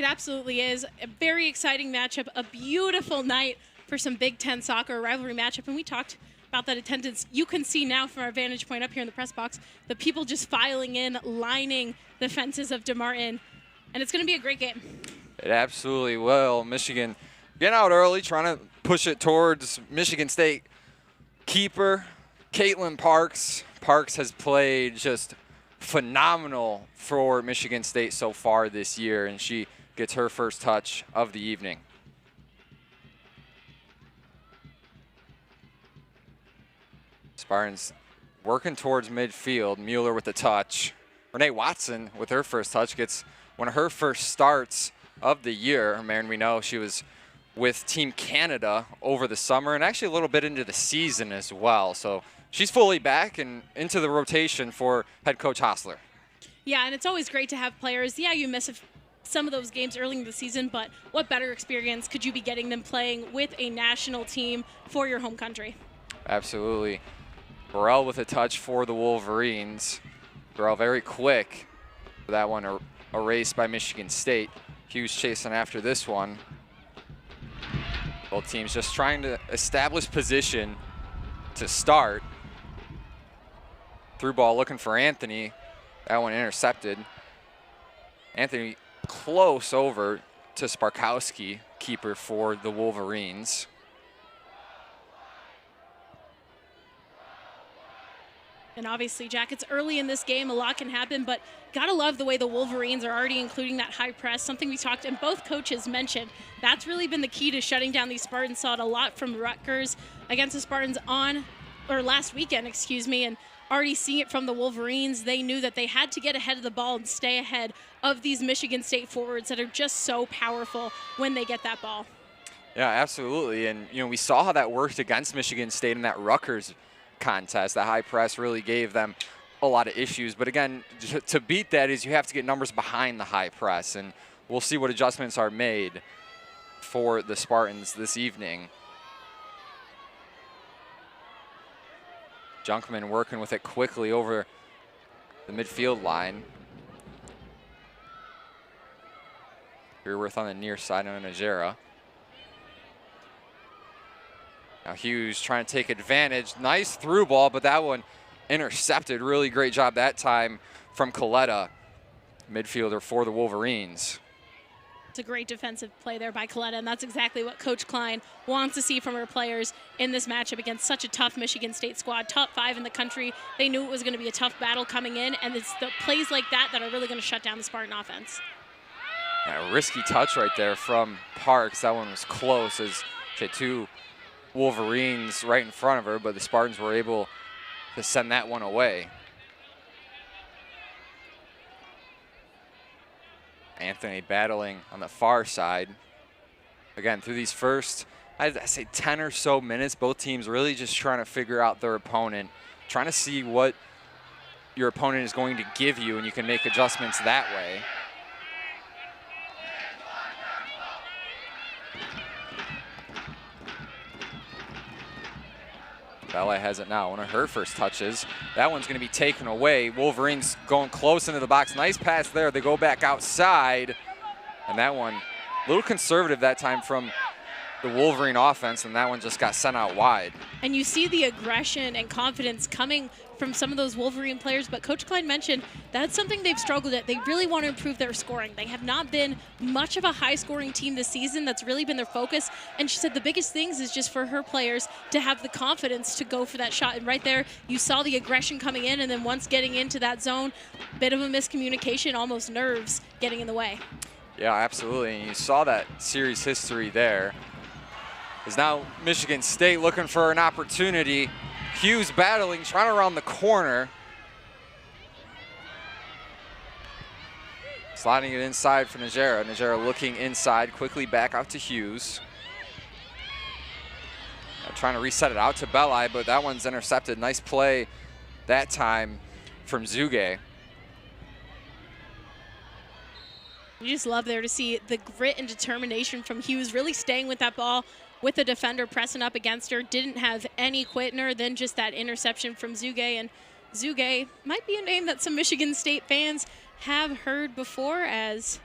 it absolutely is. A very exciting matchup, a beautiful night for some Big Ten soccer rivalry matchup. And we talked about that attendance. You can see now from our vantage point up here in the press box, the people just filing in, lining the fences of DeMartin. And it's going to be a great game. It absolutely will. Michigan getting out early, trying to push it towards Michigan State keeper, Caitlin Parks. Parks has played just phenomenal for Michigan State so far this year, and she gets her first touch of the evening. Spartans working towards midfield. Mueller with the touch. Renee Watson with her first touch gets one of her first starts of the year. Maren, we know she was with Team Canada over the summer and actually a little bit into the season as well. So she's fully back and into the rotation for head coach Hostler. Yeah, and it's always great to have players. Yeah, you miss some of those games early in the season, but what better experience could you be getting than playing with a national team for your home country? Absolutely. Burrell with a touch for the Wolverines. Burrell very quick. That one erased by Michigan State. Hughes chasing after this one. Both teams just trying to establish position to start. Through ball looking for Anthony. That one intercepted. Anthony close over to Sparkowski, keeper for the Wolverines. And obviously, Jack, it's early in this game. A lot can happen, but gotta love the way the Wolverines are already including that high press, something we talked and both coaches mentioned. That's really been the key to shutting down these Spartans. Saw it a lot from Rutgers against the Spartans last weekend, and already seeing it from the Wolverines. They knew that they had to get ahead of the ball and stay ahead of these Michigan State forwards that are just so powerful when they get that ball. Yeah, absolutely. And, we saw how that worked against Michigan State in that Rutgers contest. The high press really gave them a lot of issues. But again, to beat that is you have to get numbers behind the high press. And we'll see what adjustments are made for the Spartans this evening. Junkman working with it quickly over the midfield line. Beerworth on the near side on Najera. Now Hughes trying to take advantage. Nice through ball, but that one intercepted. Really great job that time from Coletta, midfielder for the Wolverines. It's a great defensive play there by Coletta, and that's exactly what Coach Klein wants to see from her players in this matchup against such a tough Michigan State squad, top 5 in the country. They knew it was going to be a tough battle coming in, and it's the plays like that that are really going to shut down the Spartan offense. Yeah, a risky touch right there from Parks. That one was close as she had two Wolverines right in front of her, but the Spartans were able to send that one away. Anthony battling on the far side. Again, through these first, I'd say 10 or so minutes, both teams really just trying to figure out their opponent, trying to see what your opponent is going to give you, and you can make adjustments that way. Bella has it now, one of her first touches. That one's going to be taken away. Wolverines going close into the box. Nice pass there. They go back outside. And that one, a little conservative that time from the Wolverine offense, and that one just got sent out wide. And you see the aggression and confidence coming from some of those Wolverine players, but Coach Klein mentioned that's something they've struggled at. They really want to improve their scoring. They have not been much of a high-scoring team this season. That's really been their focus. And she said the biggest things is just for her players to have the confidence to go for that shot. And right there, you saw the aggression coming in, and then once getting into that zone, bit of a miscommunication, almost nerves getting in the way. Yeah, absolutely. And you saw that series history there. Is now Michigan State looking for an opportunity. Hughes battling, trying to round the corner. Sliding it inside for Najera. Najera looking inside, quickly back out to Hughes. Trying to reset it out to Belli, but that one's intercepted. Nice play that time from Zuge. You just love there to see the grit and determination from Hughes, really staying with that ball, with the defender pressing up against her. Didn't have any quit in her, then just that interception from Zuge. And Zuge might be a name that some Michigan State fans have heard before, as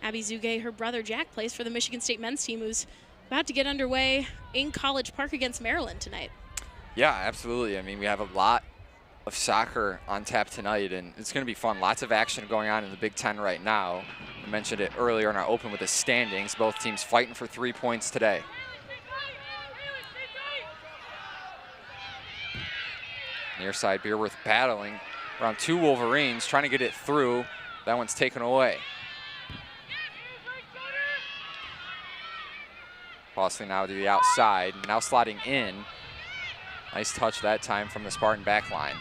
Abby Zuge, her brother Jack, plays for the Michigan State men's team, who's about to get underway in College Park against Maryland tonight. Yeah, absolutely. I mean, we have a lot of soccer on tap tonight, and it's going to be fun. Lots of action going on in the Big Ten right now. I mentioned it earlier in our open with the standings. Both teams fighting for 3 points today. Near side, Beerworth battling around 2 Wolverines, trying to get it through. That one's taken away. Bosley now to the outside, now sliding in. Nice touch that time from the Spartan back line.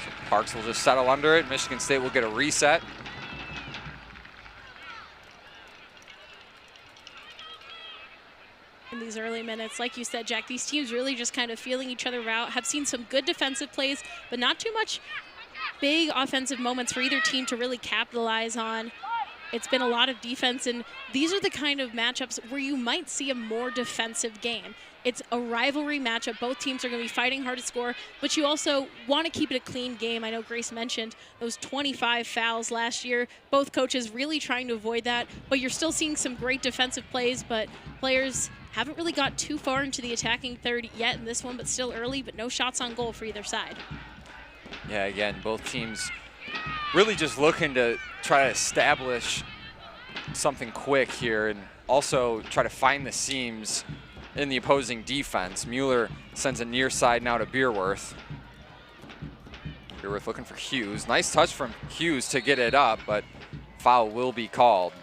So Parks will just settle under it. Michigan State will get a reset. In these early minutes, like you said, Jack, these teams really just kind of feeling each other out, have seen some good defensive plays, but not too much big offensive moments for either team to really capitalize on. It's been a lot of defense, and these are the kind of matchups where you might see a more defensive game. It's a rivalry matchup. Both teams are going to be fighting hard to score, but you also want to keep it a clean game. I know Grace mentioned those 25 fouls last year. Both coaches really trying to avoid that, but you're still seeing some great defensive plays, but players haven't really got too far into the attacking third yet in this one, but still early, but no shots on goal for either side. Yeah, again, both teams really just looking to try to establish something quick here and also try to find the seams in the opposing defense. Mueller sends a near side now to Beerworth. Beerworth looking for Hughes. Nice touch from Hughes to get it up, but foul will be called.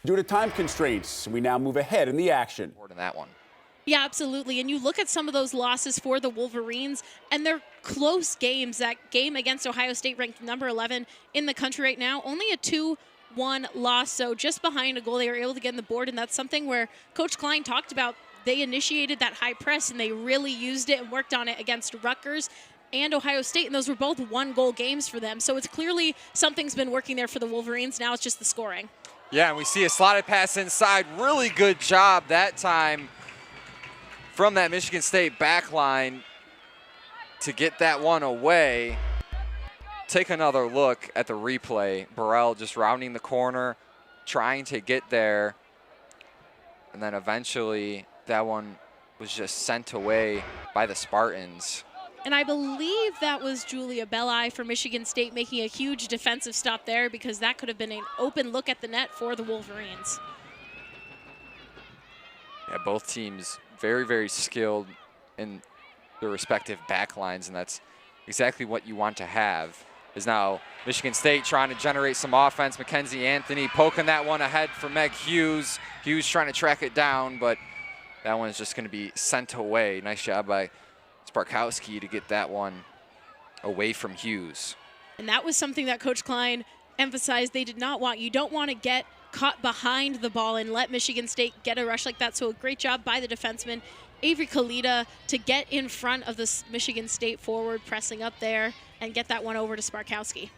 Due to time constraints, we now move ahead in the action. More than that one. Yeah, absolutely. And you look at some of those losses for the Wolverines, and they're close games. That game against Ohio State, ranked number 11 in the country right now, only a 2-1 loss, so just behind a goal they were able to get on the board, and that's something where Coach Klein talked about. They initiated that high press, and they really used it and worked on it against Rutgers and Ohio State, and those were both 1-goal games for them. So it's clearly something's been working there for the Wolverines. Now it's just the scoring. Yeah, and we see a slotted pass inside. Really good job that time from that Michigan State back line to get that one away. Take another look at the replay. Burrell just rounding the corner, trying to get there. And then eventually that one was just sent away by the Spartans. And I believe that was Julia Belli for Michigan State making a huge defensive stop there, because that could have been an open look at the net for the Wolverines. Yeah, both teams very, very skilled in their respective back lines, and that's exactly what you want to have. Is now Michigan State trying to generate some offense. Mackenzie Anthony poking that one ahead for Meg Hughes. Hughes trying to track it down, but that one is just going to be sent away. Nice job by Sparkowski to get that one away from Hughes. And that was something that Coach Klein emphasized they did not want. You don't want to get caught behind the ball and let Michigan State get a rush like that. So a great job by the defenseman, Avery Kalita, to get in front of this Michigan State forward, pressing up there and get that one over to Sparkowski.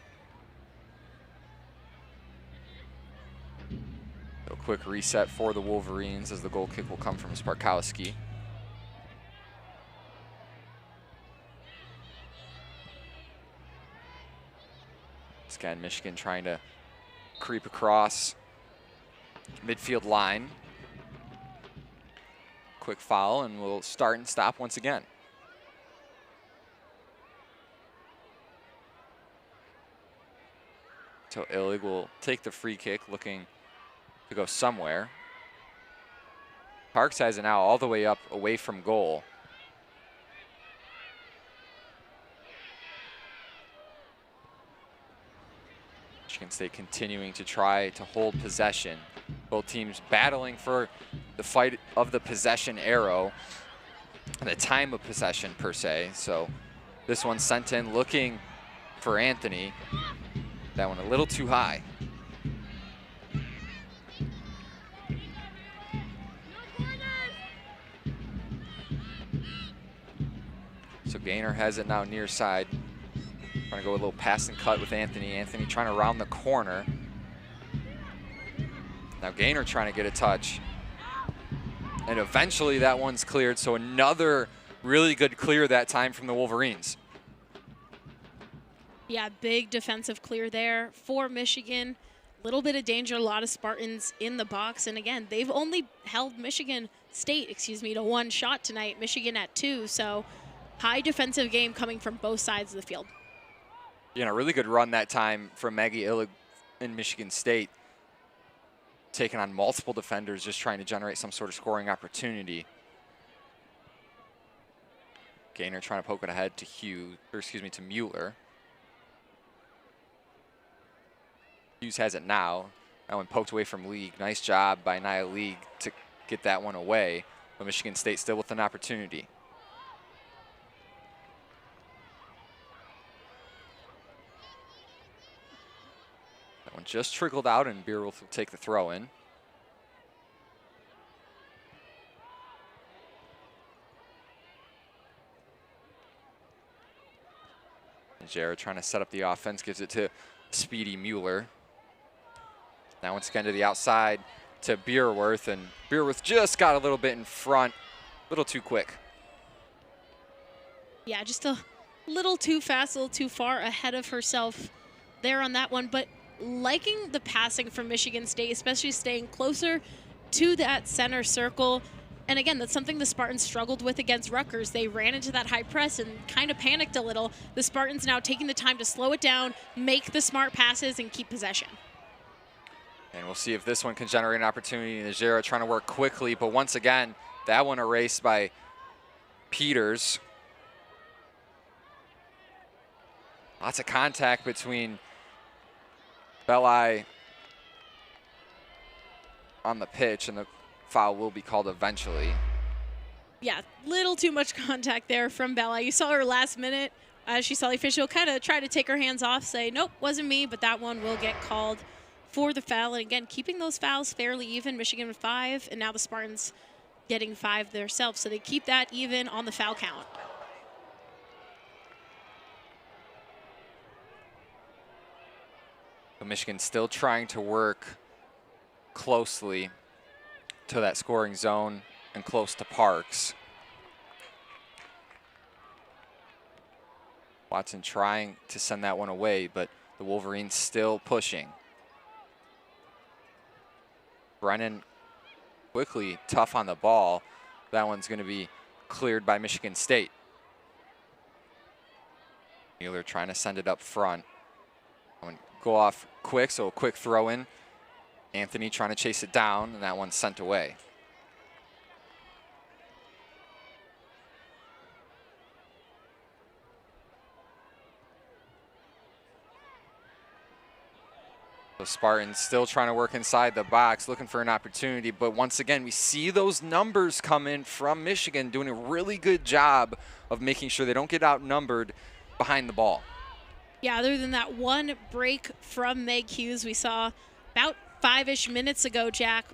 A quick reset for the Wolverines as the goal kick will come from Sparkowski. Again, Michigan trying to creep across midfield line. Quick foul, and we'll start and stop once again. So Illig will take the free kick, looking to go somewhere. Parks has it now all the way up away from goal. Michigan State continuing to try to hold possession. Both teams battling for the fight of the possession arrow, the time of possession per se. So this one sent in looking for Anthony. That one a little too high. So Gaynor has it now near side. Trying to go a little pass and cut with Anthony. Anthony trying to round the corner. Now Gaynor trying to get a touch. And eventually that one's cleared, so another really good clear that time from the Wolverines. Yeah, big defensive clear there for Michigan. A little bit of danger, a lot of Spartans in the box. And again, they've only held Michigan State, to one shot tonight, Michigan at 2. So high defensive game coming from both sides of the field. You know, really good run that time from Maggie Illig in Michigan State. Taking on multiple defenders, just trying to generate some sort of scoring opportunity. Gaynor trying to poke it ahead to to Mueller. Hughes has it now. That one poked away from League. Nice job by Nia League to get that one away. But Michigan State still with an opportunity. That one just trickled out, and Beerwolf will take the throw in. Jared trying to set up the offense, gives it to speedy Mueller. Now once again to the outside to Beerworth, and Beerworth just got a little bit in front, a little too quick. Yeah, just a little too fast, a little too far ahead of herself there on that one. But liking the passing from Michigan State, especially staying closer to that center circle. And again, that's something the Spartans struggled with against Rutgers. They ran into that high press and kind of panicked a little. The Spartans now taking the time to slow it down, make the smart passes, and keep possession. And we'll see if this one can generate an opportunity. Najera trying to work quickly, but once again, that one erased by Peters. Lots of contact between Belli on the pitch, and the foul will be called eventually. Yeah, little too much contact there from Belli. You saw her last minute. She saw the official kind of try to take her hands off, say, nope, wasn't me, but that one will get called for the foul. And again, keeping those fouls fairly even. Michigan with 5, and now the Spartans getting 5 themselves. So they keep that even on the foul count. But Michigan still trying to work closely to that scoring zone and close to Parks. Watson trying to send that one away, but the Wolverines still pushing. Brennan quickly tough on the ball. That one's going to be cleared by Michigan State. Mueller trying to send it up front. Go off quick, so a quick throw in. Anthony trying to chase it down, and that one's sent away. The Spartans still trying to work inside the box, looking for an opportunity. But once again, we see those numbers come in from Michigan, doing a really good job of making sure they don't get outnumbered behind the ball. Yeah, other than that one break from Meg Hughes we saw about 5-ish minutes ago, Jack,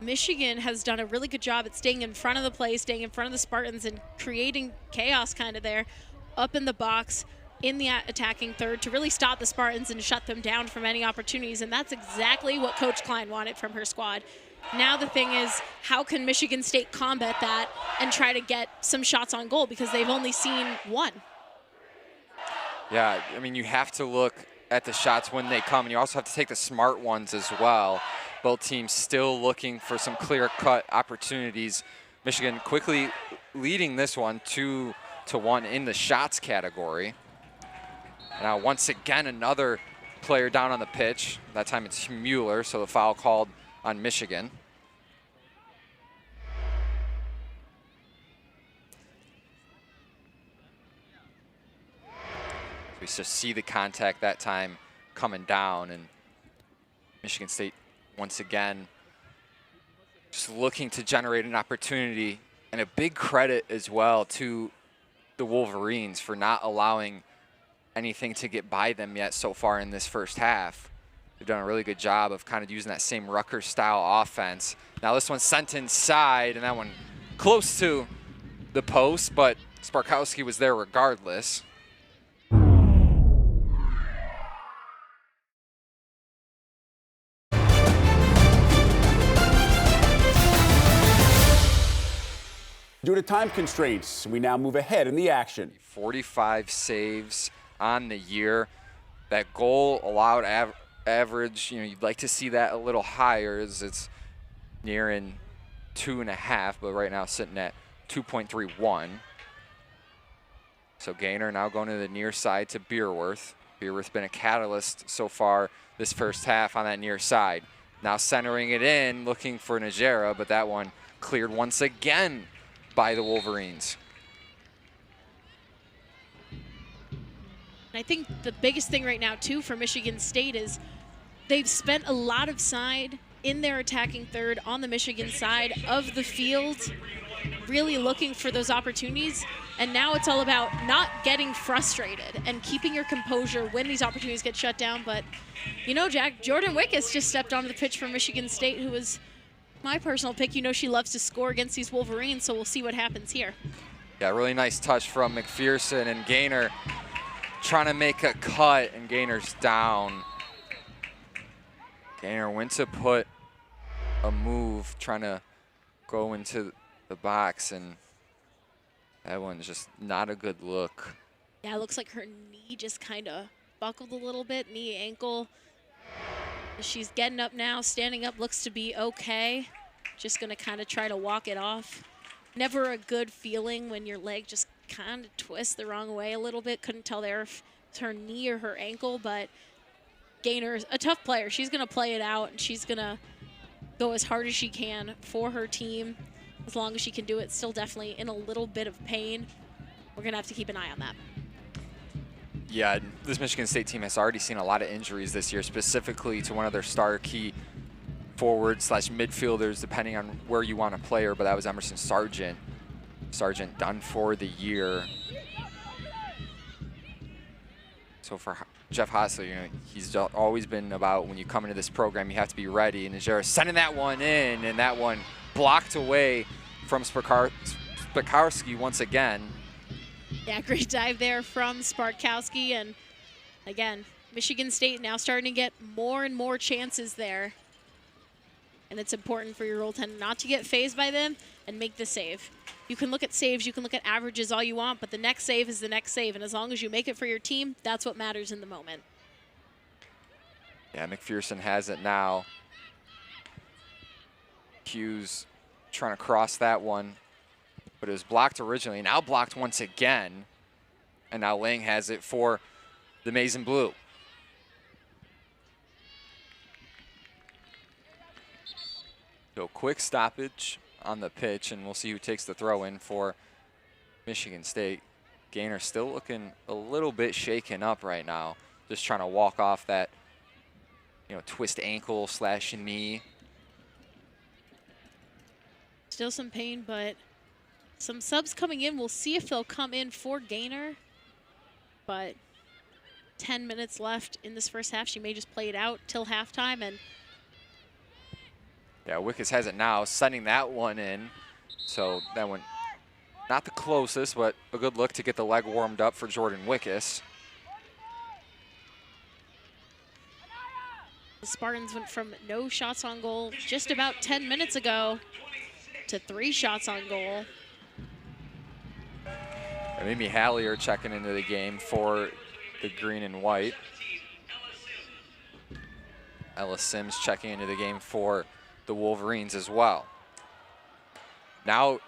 Michigan has done a really good job at staying in front of the play, staying in front of the Spartans, and creating chaos kind of there up in the box in the attacking third to really stop the Spartans and shut them down from any opportunities. And that's exactly what Coach Klein wanted from her squad. Now the thing is, how can Michigan State combat that and try to get some shots on goal, because they've only seen one. Yeah, I mean, you have to look at the shots when they come, and you also have to take the smart ones as well. Both teams still looking for some clear-cut opportunities. Michigan quickly leading this one 2-1 in the shots category. Now, once again, another player down on the pitch. That time it's Mueller, so the foul called on Michigan. We just see the contact that time coming down, and Michigan State once again just looking to generate an opportunity, and a big credit as well to the Wolverines for not allowing anything to get by them yet so far in this first half. They've done a really good job of kind of using that same Rutgers style offense. Now this one's sent inside, and that one close to the post, but Sparkowski was there regardless. Due to time constraints, we now move ahead in the action. 45 saves on the year. That goal allowed average, you'd like to see that a little higher as it's nearing 2.5, but right now sitting at 2.31. So Gaynor now going to the near side to Beerworth. Beerworth's been a catalyst so far this first half on that near side. Now centering it in, looking for Najera, but that one cleared once again by the Wolverines. I think the biggest thing right now, too, for Michigan State is they've spent a lot of side in their attacking third on the Michigan side of the field, really looking for those opportunities. And now it's all about not getting frustrated and keeping your composure when these opportunities get shut down. But, you know, Jack, Jordan Wickus just stepped onto the pitch for Michigan State, who was my personal pick. You know she loves to score against these Wolverines, so we'll see what happens here. Yeah, really nice touch from McPherson, and Gaynor trying to make a cut, and Gaynor's down. Gaynor went to put a move, trying to go into the box, and that one's just not a good look. Yeah, it looks like her knee just kind of buckled a little bit, knee, ankle. She's getting up now, standing up, looks to be okay. Just gonna kind of try to walk it off. Never a good feeling when your leg just kind of twists the wrong way a little bit. Couldn't tell there if it's her knee or her ankle, but Gaynor's a tough player. She's gonna play it out, and she's gonna go as hard as she can for her team. As long as she can do it, still definitely in a little bit of pain. We're gonna have to keep an eye on that. Yeah, this Michigan State team has already seen a lot of injuries this year, specifically to one of their star key forwards/midfielders, depending on where you want to play her, but that was Emerson Sargent. Sargent done for the year. So for Jeff Hostler, he's always been about when you come into this program, you have to be ready. And Najera sending that one in, and that one blocked away from Spakarski once again. Yeah, great dive there from Sparkowski. And again, Michigan State now starting to get more and more chances there. And it's important for your goaltender not to get phased by them and make the save. You can look at saves, you can look at averages all you want, but the next save is the next save. And as long as you make it for your team, that's what matters in the moment. Yeah, McPherson has it now. Hughes trying to cross that one, but it was blocked originally, now blocked once again. And now Lang has it for the Maize and Blue. So quick stoppage on the pitch, and we'll see who takes the throw in for Michigan State. Gaynor still looking a little bit shaken up right now, just trying to walk off that, twist ankle / knee. Still some pain, but some subs coming in. We'll see if they'll come in for Gaynor. But 10 minutes left in this first half. She may just play it out till halftime. And yeah, Wickus has it now, sending that one in. So that one, not the closest, but a good look to get the leg warmed up for Jordan Wickus. The Spartans went from no shots on goal just about 10 minutes ago to 3 shots on goal. And Mimi Hallier checking into the game for the green and white. Ella Sims checking into the game for the Wolverines as well. Now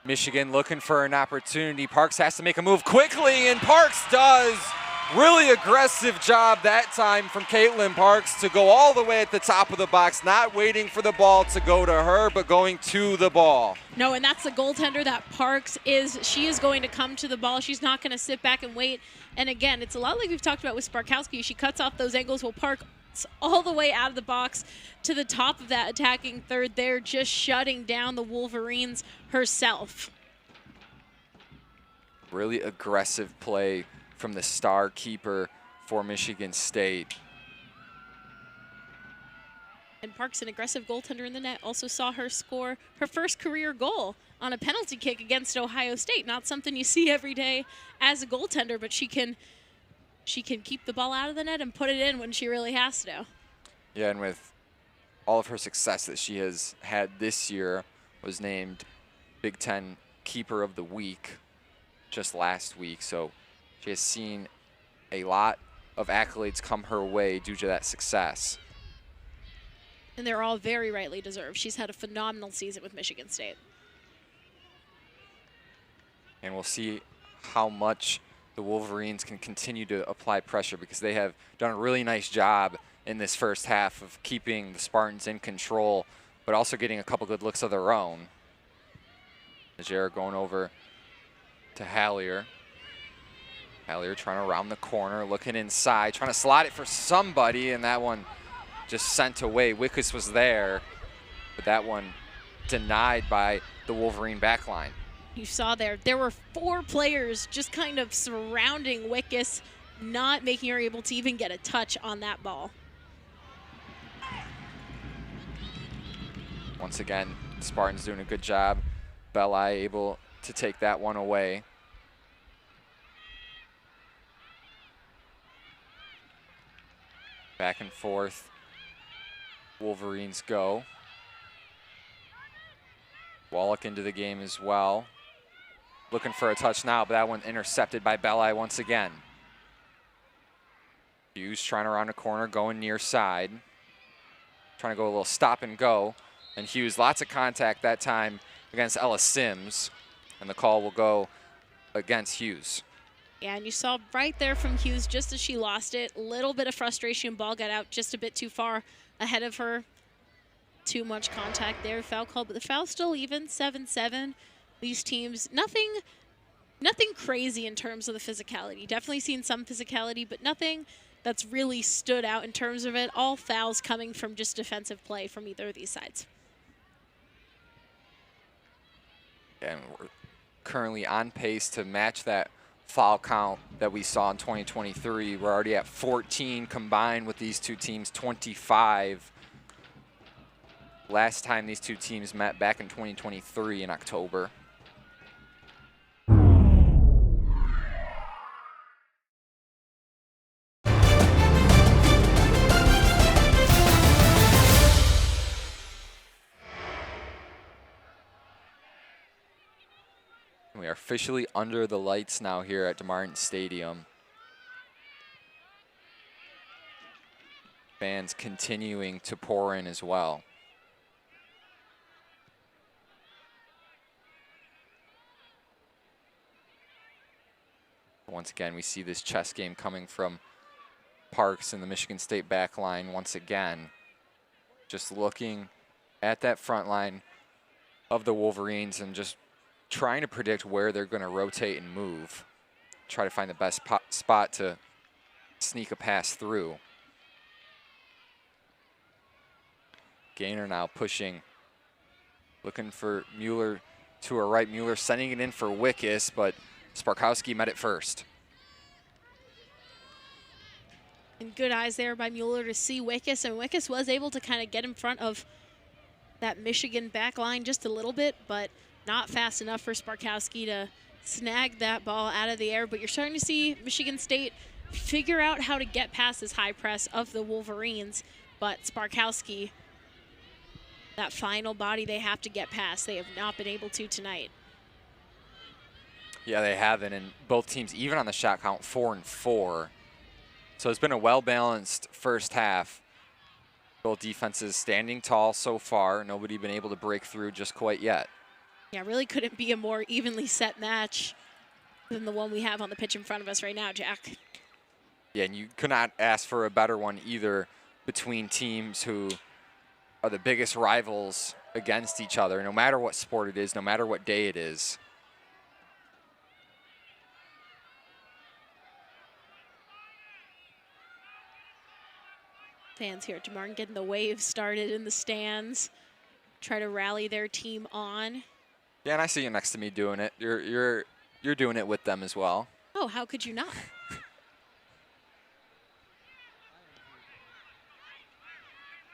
Michigan looking for an opportunity. Parks has to make a move quickly, and Parks does. Really aggressive job that time from Caitlin Parks to go all the way at the top of the box, not waiting for the ball to go to her, but going to the ball. No, and that's the goaltender that Parks is. She is going to come to the ball. She's not going to sit back and wait. And again, it's a lot like we've talked about with Sparkowski. She cuts off those angles. Well, Parks all the way out of the box to the top of that attacking third there, just shutting down the Wolverines herself. Really aggressive play from the star keeper for Michigan State. And Parks, an aggressive goaltender in the net, also saw her score her first career goal on a penalty kick against Ohio State. Not something you see every day as a goaltender, but she can keep the ball out of the net and put it in when she really has to. Yeah, and with all of her success that she has had this year, was named Big Ten Keeper of the Week just last week, so she has seen a lot of accolades come her way due to that success. And they're all very rightly deserved. She's had a phenomenal season with Michigan State. And we'll see how much the Wolverines can continue to apply pressure, because they have done a really nice job in this first half of keeping the Spartans in control, but also getting a couple good looks of their own. Najera going over to Hallier. Hallier trying to round the corner, looking inside, trying to slide it for somebody, and that one just sent away. Wickus was there, but that one denied by the Wolverine backline. You saw there were 4 players just kind of surrounding Wickus, not making her able to even get a touch on that ball. Once again, Spartans doing a good job. Belli able to take that one away. Back and forth, Wolverines go. Wallach into the game as well. Looking for a touch now, but that one intercepted by Belli once again. Hughes trying to round a corner, going near side. Trying to go a little stop and go. And Hughes, lots of contact that time against Ella Sims. And the call will go against Hughes. Yeah, and you saw right there from Hughes, just as she lost it, a little bit of frustration. Ball got out just a bit too far ahead of her. Too much contact there, foul call, but the foul's still even, 7-7. These teams, nothing crazy in terms of the physicality. Definitely seen some physicality, but nothing that's really stood out in terms of it. All fouls coming from just defensive play from either of these sides. And we're currently on pace to match that foul count that we saw in 2023. We're already at 14 combined with these two teams, 25. Last time these two teams met back in 2023 in October. We are officially under the lights now here at DeMartin Stadium. Fans continuing to pour in as well. Once again, we see this chess game coming from Parks and the Michigan State back line once again. Just looking at that front line of the Wolverines and just trying to predict where they're going to rotate and move. Try to find the best spot to sneak a pass through. Gaynor now pushing, looking for Mueller to her right. Mueller sending it in for Wickus, but Sparkowski met it first. And good eyes there by Mueller to see Wickus, and Wickus was able to kind of get in front of that Michigan back line just a little bit, but not fast enough for Sparkowski to snag that ball out of the air. But you're starting to see Michigan State figure out how to get past this high press of the Wolverines, but Sparkowski, that final body they have to get past, they have not been able to tonight. Yeah, they haven't, and both teams, even on the shot count, 4-4. So it's been a well-balanced first half. Both defenses standing tall so far. Nobody been able to break through just quite yet. Yeah, really couldn't be a more evenly set match than the one we have on the pitch in front of us right now, Jack. Yeah, and you could not ask for a better one either between teams who are the biggest rivals against each other, no matter what sport it is, no matter what day it is. Fans here at DeMartin getting the wave started in the stands, try to rally their team on. Yeah, and I see you next to me doing it. You're doing it with them as well. Oh, how could you not?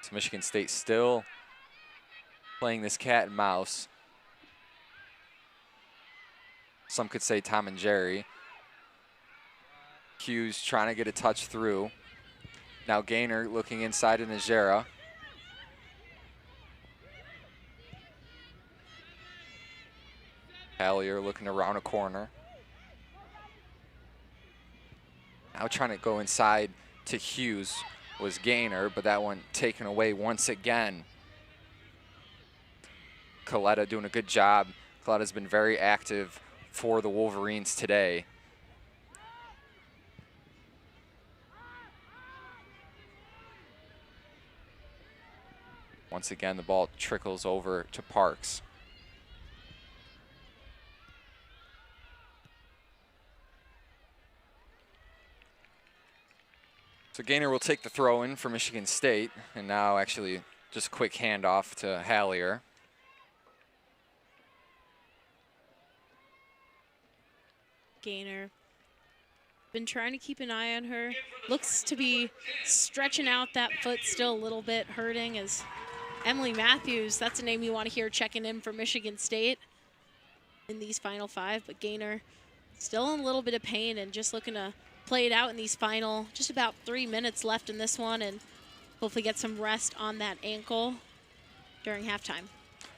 So Michigan State still playing this cat and mouse. Some could say Tom and Jerry. Hughes trying to get a touch through. Now Gaynor looking inside to Najera. Hallier looking around a corner. Now trying to go inside to Hughes was Gaynor, but that one taken away once again. Coletta doing a good job. Coletta's been very active for the Wolverines today. Once again, the ball trickles over to Parks. So Gaynor will take the throw in for Michigan State, and now actually just quick handoff to Hallier. Gaynor. Been trying to keep an eye on her. Looks to be stretching out that foot still a little bit, hurting as Emily Matthews, that's a name you want to hear checking in for Michigan State in these final 5, but Gaynor still in a little bit of pain and just looking to play it out in these final, just about 3 minutes left in this one, and hopefully get some rest on that ankle during halftime.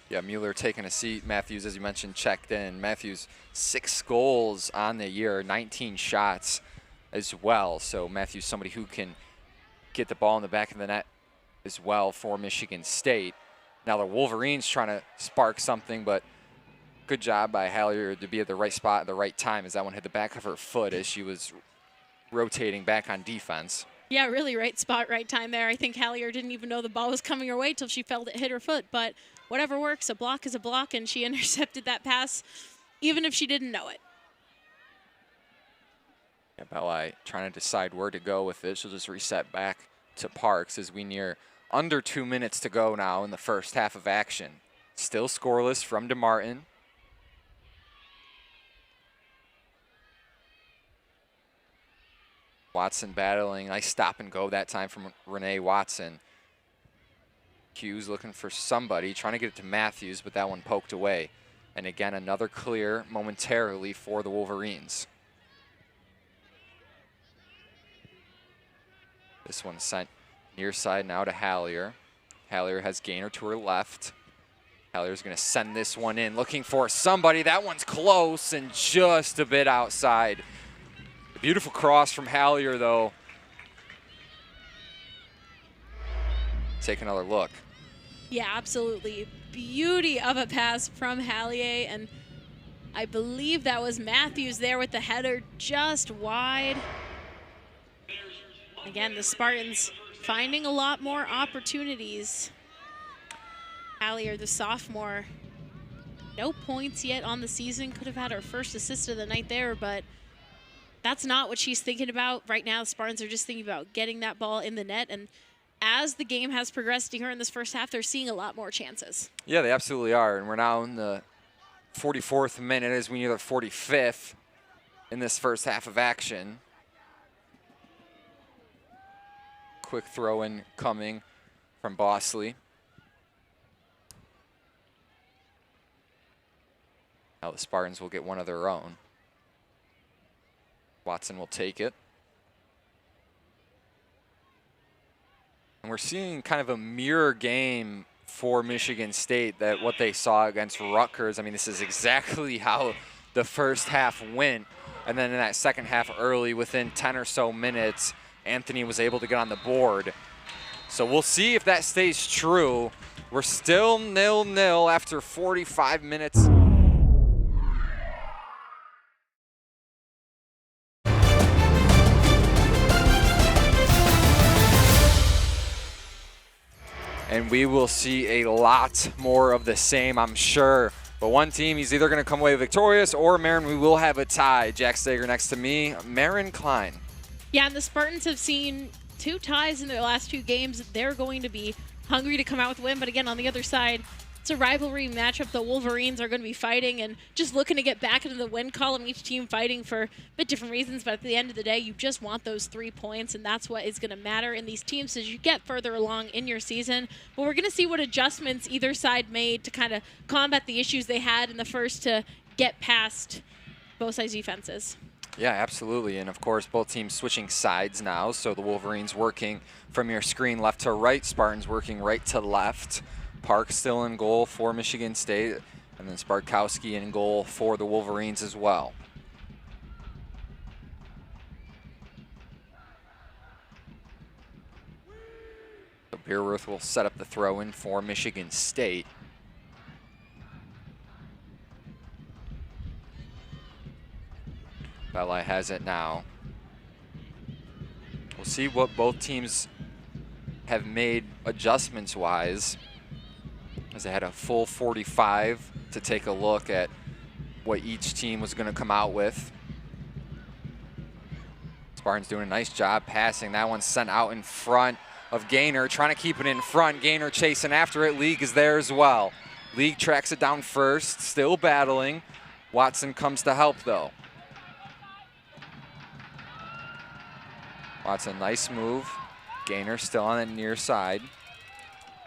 Yeah, Mueller taking a seat. Matthews, as you mentioned, checked in. Matthews, 6 goals on the year, 19 shots as well. So Matthews, somebody who can get the ball in the back of the net as well for Michigan State. Now the Wolverines trying to spark something, but good job by Hallier to be at the right spot at the right time as that one hit the back of her foot as she was rotating back on defense. Yeah, really right spot, right time there. I think Hallier didn't even know the ball was coming her way till she felt it hit her foot, but whatever works, a block is a block, and she intercepted that pass even if she didn't know it. Yeah, Belli trying to decide where to go with it. She'll just reset back to Parks as we near under 2 minutes to go now in the first half of action. Still scoreless from DeMartin. Watson battling, nice stop and go that time from Renee Watson. Hughes looking for somebody, trying to get it to Matthews, but that one poked away. And again, another clear momentarily for the Wolverines. This one sent near side now to Hallier. Hallier has Gaynor to her left. Hallier's going to send this one in, looking for somebody. That one's close and just a bit outside. A beautiful cross from Hallier, though. Take another look. Yeah, absolutely. Beauty of a pass from Hallier, and I believe that was Matthews there with the header just wide. Again, the Spartans finding a lot more opportunities. Hallier, the sophomore, no points yet on the season. Could have had her first assist of the night there, but that's not what she's thinking about right now. The Spartans are just thinking about getting that ball in the net, and as the game has progressed here in this first half, they're seeing a lot more chances. Yeah, they absolutely are, and we're now in the 44th minute as we near the 45th in this first half of action. Quick throw in coming from Bosley. Now the Spartans will get one of their own. Watson will take it. And we're seeing kind of a mirror game for Michigan State that what they saw against Rutgers. I mean, this is exactly how the first half went. And then in that second half early, within 10 or so minutes, Anthony was able to get on the board. So we'll see if that stays true. We're still 0-0 after 45 minutes. And we will see a lot more of the same, I'm sure. But one team is either going to come away victorious, or Marin, we will have a tie. Jack Stager next to me, Marin Klein. Yeah, and the Spartans have seen 2 ties in their last 2 games. They're going to be hungry to come out with a win. But again, on the other side, it's a rivalry matchup. The Wolverines are going to be fighting and just looking to get back into the win column. Each team fighting for a bit different reasons, but at the end of the day, you just want those 3 points, and that's what is going to matter in these teams as you get further along in your season. But we're going to see what adjustments either side made to kind of combat the issues they had in the first to get past both sides' defenses. Yeah, absolutely. And of course, both teams switching sides now. So the Wolverines working from your screen left to right, Spartans working right to left. Park still in goal for Michigan State. And then Sparkowski in goal for the Wolverines as well. So Beerworth will set up the throw-in for Michigan State. Belli has it now. We'll see what both teams have made adjustments-wise, as they had a full 45 to take a look at what each team was going to come out with. Spartans doing a nice job passing. That one's sent out in front of Gaynor, trying to keep it in front. Gaynor chasing after it. League is there as well. League tracks it down first, still battling. Watson comes to help though. Watson, nice move. Gaynor still on the near side.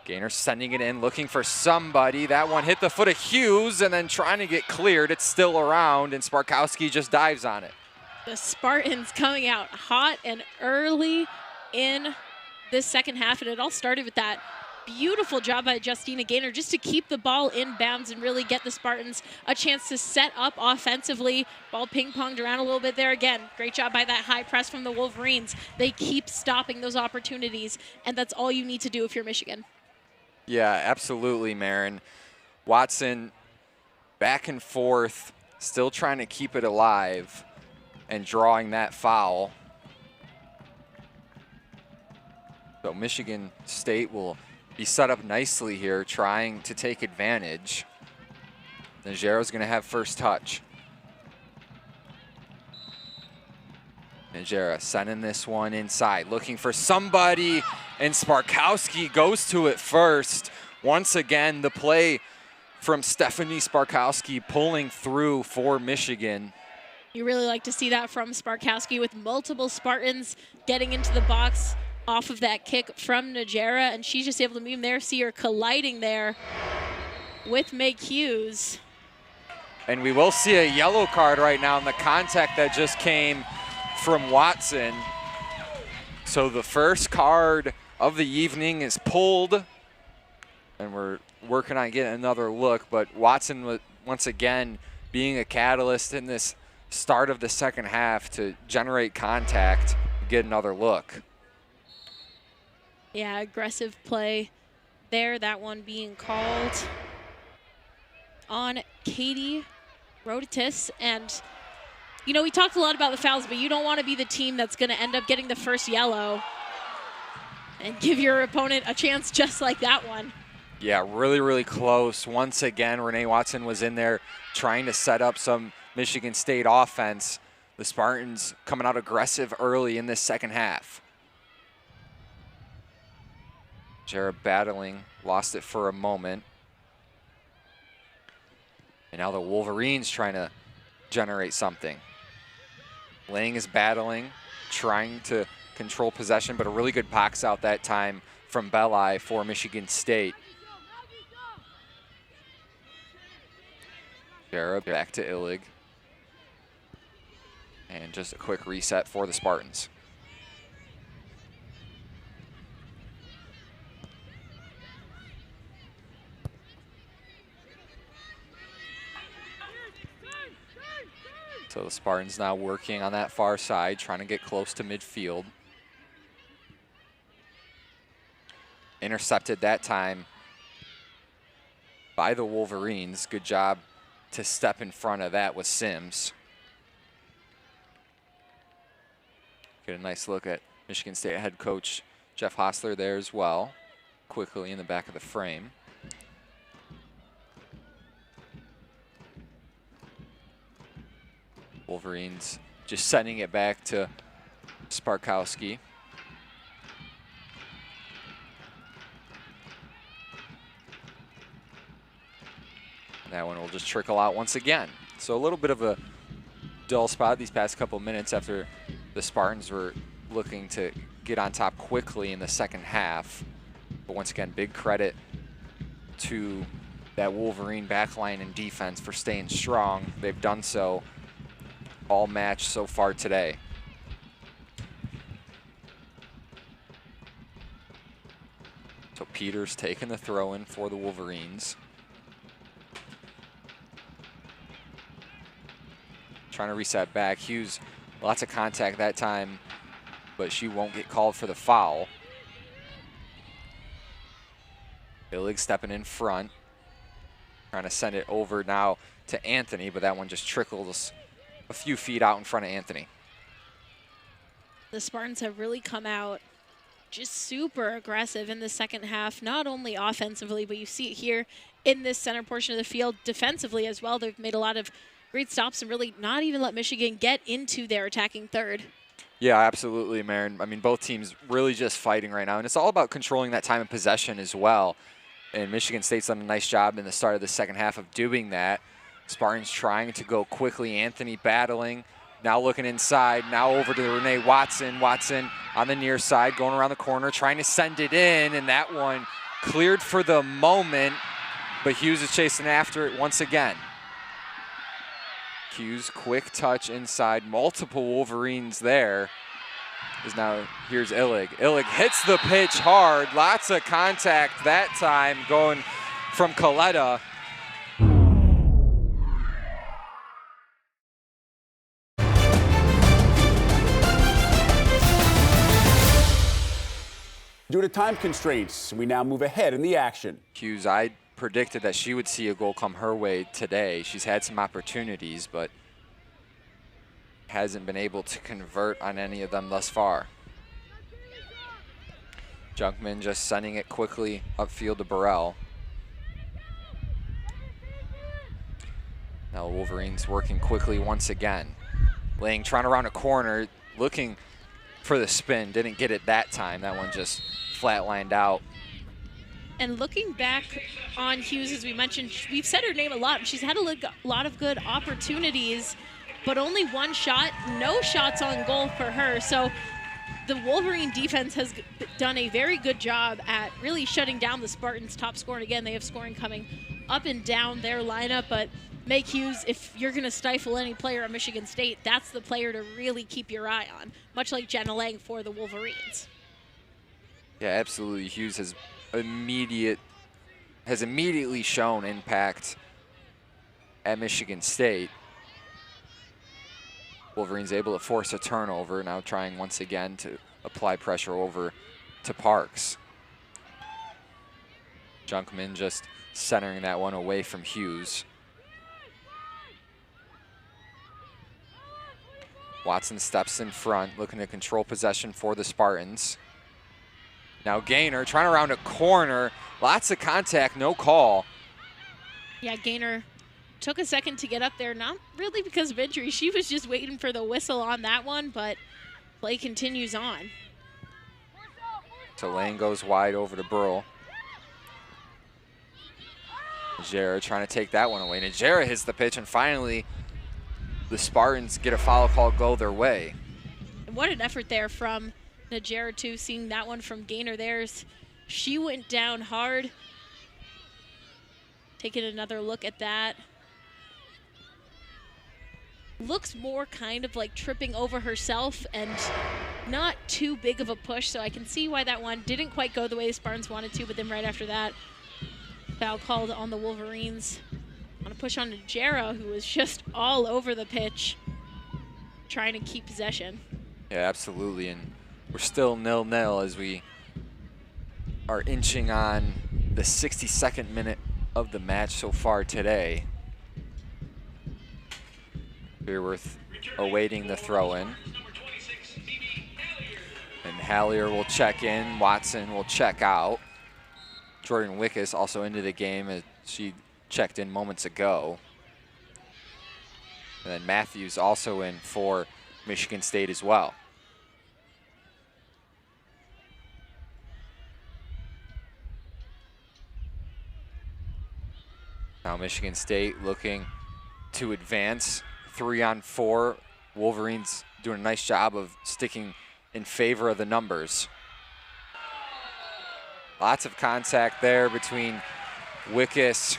Gaynor sending it in, looking for somebody. That one hit the foot of Hughes and then trying to get cleared. It's still around and Sparkowski just dives on it. The Spartans coming out hot and early in this second half, and it all started with that beautiful job by Justina Gaynor just to keep the ball in bounds and really get the Spartans a chance to set up offensively. Ball ping-ponged around a little bit there again. Great job by that high press from the Wolverines. They keep stopping those opportunities, and that's all you need to do if you're Michigan. Yeah, absolutely, Maren. Watson back and forth, still trying to keep it alive and drawing that foul. So Michigan State will be set up nicely here, trying to take advantage. Najero's going to have first touch. Najera sending this one inside, looking for somebody, and Sparkowski goes to it first. Once again, the play from Stephanie Sparkowski pulling through for Michigan. You really like to see that from Sparkowski, with multiple Spartans getting into the box off of that kick from Najera, and she's just able to move there. See her colliding there with Meg Hughes. And we will see a yellow card right now in the contact that just came from Watson. So the first card of the evening is pulled, and we're working on getting another look, but Watson once again being a catalyst in this start of the second half to generate contact, get another look. Yeah, aggressive play there. That one being called on Katie Rodatis. And, you know, we talked a lot about the fouls, but you don't want to be the team that's going to end up getting the first yellow and give your opponent a chance just like that one. Yeah, really, really close. Once again, Renee Watson was in there trying to set up some Michigan State offense. The Spartans coming out aggressive early in this second half. Jarrett battling, lost it for a moment. And now the Wolverines trying to generate something. Lang is battling, trying to control possession, but a really good box out that time from Belli for Michigan State. Jarrett back to Illig. And just a quick reset for the Spartans. So the Spartans now working on that far side, trying to get close to midfield. Intercepted that time by the Wolverines. Good job to step in front of that with Sims. Get a nice look at Michigan State head coach Jeff Hostler there as well, quickly in the back of the frame. Wolverines just sending it back to Sparkowski. And that one will just trickle out once again. So a little bit of a dull spot these past couple minutes after the Spartans were looking to get on top quickly in the second half. But once again, big credit to that Wolverine backline and defense for staying strong. They've done so all match so far today. So Peters taking the throw in for the Wolverines. trying to reset back. Hughes, lots of contact that time, but she won't get called for the foul. Illig stepping in front, trying to send it over now to Anthony, but that one just trickles a few feet out in front of Anthony. The Spartans have really come out just super aggressive in the second half, not only offensively, but you see it here in this center portion of the field defensively as well. They've made a lot of great stops and really not even let Michigan get into their attacking third. Yeah, absolutely, Maren. I mean, both teams really just fighting right now, and it's all about controlling that time of possession as well. And Michigan State's done a nice job in the start of the second half of doing that. Spartans trying to go quickly. Anthony battling. Now looking inside. Now over to Renee Watson. Watson on the near side, going around the corner, trying to send it in. And that one cleared for the moment, but Hughes is chasing after it once again. Hughes, quick touch inside. Multiple Wolverines there. Here's Illig. Illig hits the pitch hard. Lots of contact that time going from Coletta. Due to time constraints, we now move ahead in the action. Hughes, I predicted that she would see a goal come her way today. She's had some opportunities, but hasn't been able to convert on any of them thus far. Junkman just sending it quickly upfield to Burrell. Now Wolverines working quickly once again. Lang trying around a corner, looking for the spin. Didn't get it that time. That one just flatlined out. And looking back on Hughes, as we mentioned, we've said her name a lot. She's had a lot of good opportunities, but only one shot, no shots on goal for her. So the Wolverine defense has done a very good job at really shutting down the Spartans' top scorer. And again, they have scoring coming up and down their lineup, but Meg Hughes, if you're going to stifle any player at Michigan State, that's the player to really keep your eye on, much like Jenna Lang for the Wolverines. Yeah, absolutely. Hughes has immediately shown impact at Michigan State. Wolverines able to force a turnover, now trying once again to apply pressure over to Parks. Junkman just centering that one away from Hughes. Watson steps in front, looking to control possession for the Spartans. Now Gaynor trying around a corner, lots of contact, no call. Yeah, Gaynor took a second to get up there, not really because of injury. She was just waiting for the whistle on that one, but play continues on. So Lane goes wide over to Burrell. Najera trying to take that one away. Najera hits the pitch, and finally the Spartans get a foul call go their way. And what an effort there from Najera too, seeing that one from Gaynor there. She went down hard. Taking another look at that. Looks more kind of like tripping over herself and not too big of a push, so I can see why that one didn't quite go the way the Spartans wanted to, but then right after that, foul called on the Wolverines. On a push on Najera, who was just all over the pitch, trying to keep possession. Yeah, absolutely, and we're still 0-0 as we are inching on the 62nd minute of the match so far today. Beerworth awaiting the throw-in. And Hallier will check in, Watson will check out. Jordan Wickus also into the game as she checked in moments ago. And then Matthews also in for Michigan State as well. Now Michigan State looking to advance 3-on-4. Wolverines doing a nice job of sticking in favor of the numbers. Lots of contact there between Wickus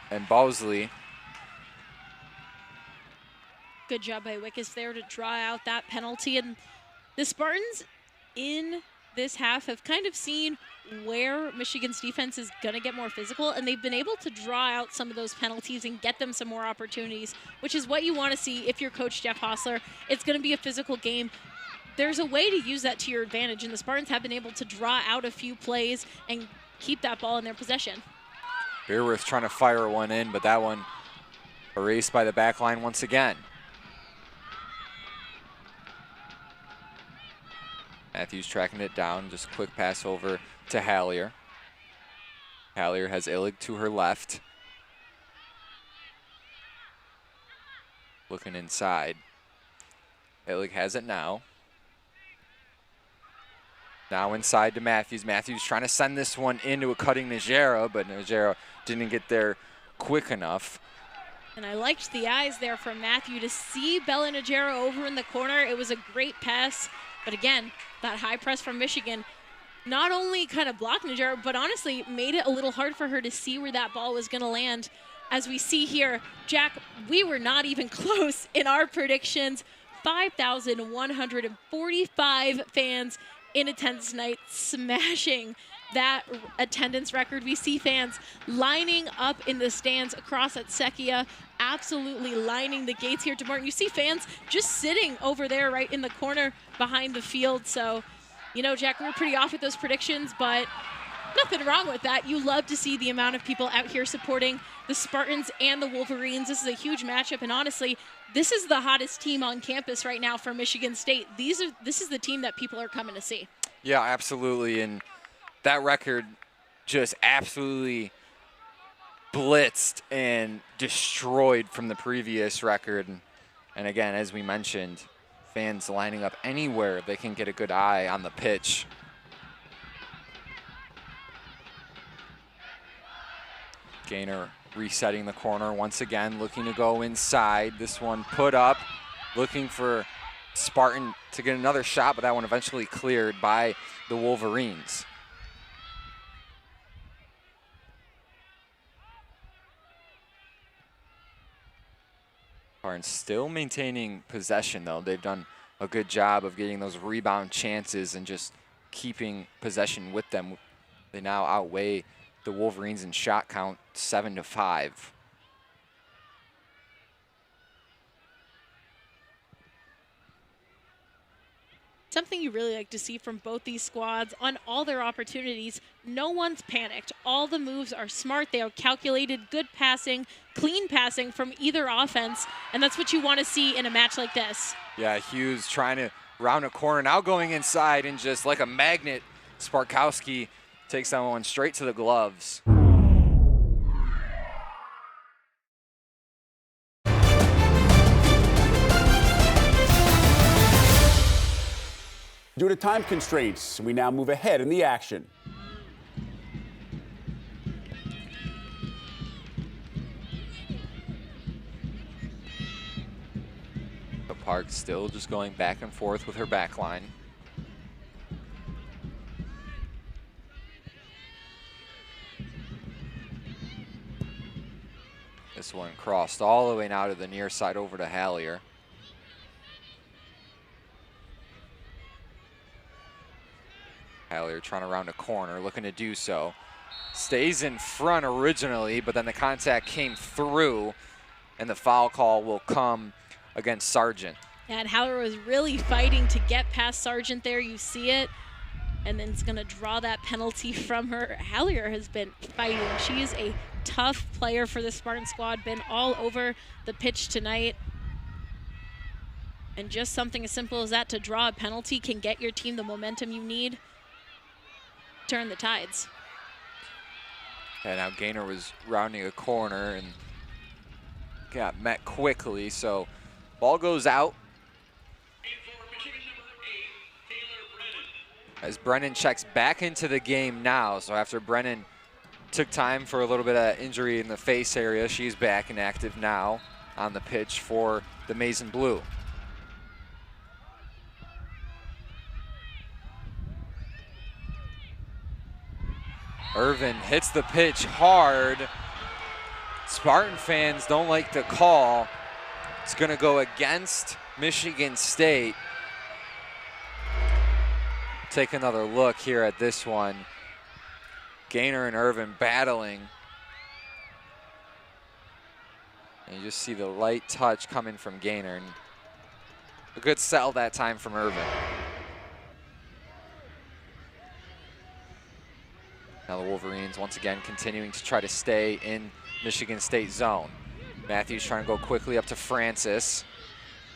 and Bosley. Good job by Wickus there to draw out that penalty. And the Spartans in this half have kind of seen where Michigan's defense is going to get more physical, and they've been able to draw out some of those penalties and get them some more opportunities, which is what you want to see if you're Coach Jeff Hostler. It's going to be a physical game. There's a way to use that to your advantage, and the Spartans have been able to draw out a few plays and keep that ball in their possession. Beerworth trying to fire one in, but that one erased by the back line once again. Matthews tracking it down, just quick pass over to Hallier. Hallier has Illig to her left. Looking inside. Illig has it now. Now inside to Matthews. Matthews trying to send this one into a cutting Najera, but Najera didn't get there quick enough. And I liked the eyes there from Matthew to see Bella Najera over in the corner. It was a great pass, but again, that high press from Michigan not only kind of blocked Najera, but honestly made it a little hard for her to see where that ball was going to land. As we see here, Jack, we were not even close in our predictions. 5,145 fans in attendance tonight, smashing that attendance record. We see fans lining up in the stands across at Sekia, absolutely lining the gates here to Martin. You see fans just sitting over there right in the corner behind the field. So, you know, Jack, we were pretty off with those predictions, but nothing wrong with that. You love to see the amount of people out here supporting the Spartans and the Wolverines. This is a huge matchup, and honestly, this is the hottest team on campus right now for Michigan State. This is the team that people are coming to see. Yeah, absolutely, and that record just absolutely blitzed and destroyed from the previous record. And again, as we mentioned, fans lining up anywhere they can get a good eye on the pitch. Gaynor resetting the corner once again, looking to go inside. This one put up, looking for Spartan to get another shot, but that one eventually cleared by the Wolverines. Spartans still maintaining possession, though. They've done a good job of getting those rebound chances and just keeping possession with them. They now outweigh the Wolverines in shot count 7-5. Something you really like to see from both these squads on all their opportunities. No one's panicked. All the moves are smart. They are calculated, good passing, clean passing from either offense, and that's what you want to see in a match like this. Yeah, Hughes trying to round a corner, now going inside, and just like a magnet, Sparkowski takes that one straight to the gloves. Due to time constraints, we now move ahead in the action. Park still just going back and forth with her back line. This one crossed all the way now to the near side over to Hallier. Hallier trying to round a corner, looking to do so. Stays in front originally, but then the contact came through, and the foul call will come against Sargent. Yeah, and Hallier was really fighting to get past Sargent there. You see it. And then it's going to draw that penalty from her. Hallier has been fighting. She is a tough player for the Spartan squad, been all over the pitch tonight. And just something as simple as that to draw a penalty can get your team the momentum you need. Turn the tides. And now Gaynor was rounding a corner and got met quickly, so ball goes out. As Brennan checks back into the game now, so after Brennan took time for a little bit of injury in the face area, she's back and active now on the pitch for the Maize and Blue. Irvin hits the pitch hard. Spartan fans don't like the call. It's going to go against Michigan State. take another look here at this one. Gaynor and Irvin battling. And you just see the light touch coming from Gaynor. And a good sell that time from Irvin. Now the Wolverines once again continuing to try to stay in Michigan State zone. Matthews trying to go quickly up to Francis.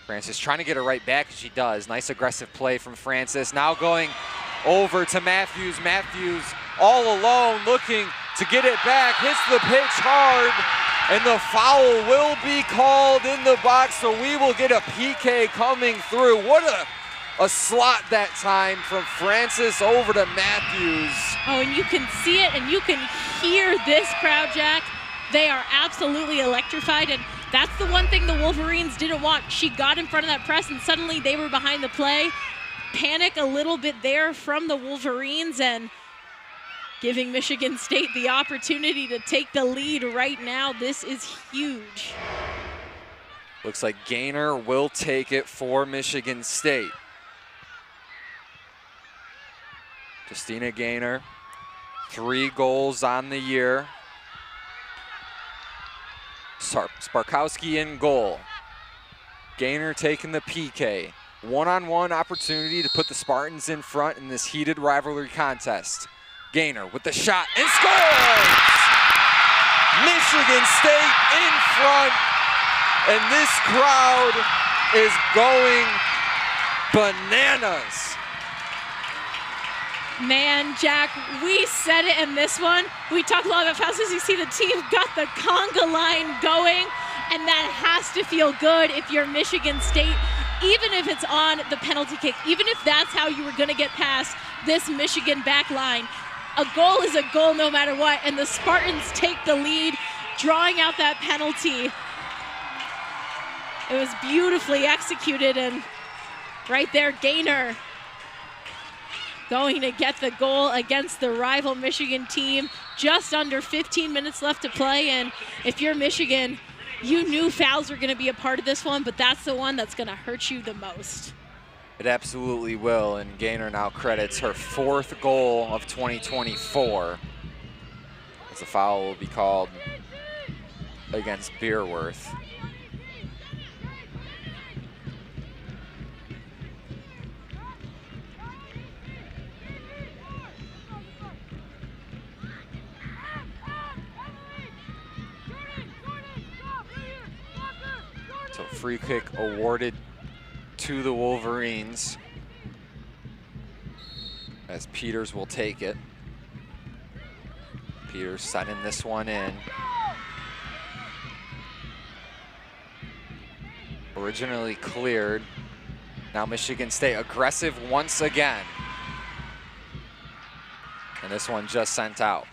Francis trying to get her right back, and she does. Nice aggressive play from Francis. Now going over to Matthews. Matthews all alone looking to get it back. Hits the pitch hard, and the foul will be called in the box, so we will get a PK coming through. What a slot that time from Francis over to Matthews. Oh, and you can see it and you can hear this crowd, Jack. They are absolutely electrified, and that's the one thing the Wolverines didn't want. She got in front of that press, and suddenly they were behind the play. Panic a little bit there from the Wolverines, and giving Michigan State the opportunity to take the lead right now. This is huge. Looks like Gaynor will take it for Michigan State. Justina Gaynor, 3 goals on the year. Sparkowski in goal. Gaynor taking the PK. One-on-one opportunity to put the Spartans in front in this heated rivalry contest. Gaynor with the shot and scores! Michigan State in front, and this crowd is going bananas. Man, Jack, we said it in this one. We talked a lot about fast as you see the team got the conga line going, and that has to feel good if you're Michigan State, even if it's on the penalty kick, even if that's how you were going to get past this Michigan back line. A goal is a goal no matter what, and the Spartans take the lead, drawing out that penalty. It was beautifully executed, and right there, Gaynor going to get the goal against the rival Michigan team. Just under 15 minutes left to play, and if you're Michigan, you knew fouls were going to be a part of this one, but that's the one that's going to hurt you the most. It absolutely will, and Gaynor now credits her 4th goal of 2024 as the foul will be called against Beerworth. So free kick awarded to the Wolverines as Peters will take it. Peters sending this one in. Originally cleared. Now Michigan State aggressive once again. And this one just sent out.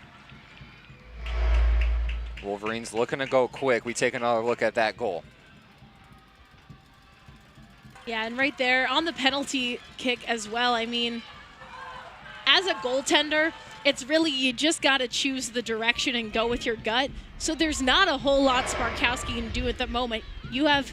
Wolverines looking to go quick. We take another look at that goal. Yeah, and right there on the penalty kick as well. I mean, as a goaltender, it's really, you just got to choose the direction and go with your gut. So there's not a whole lot Sparkowski can do at the moment. You have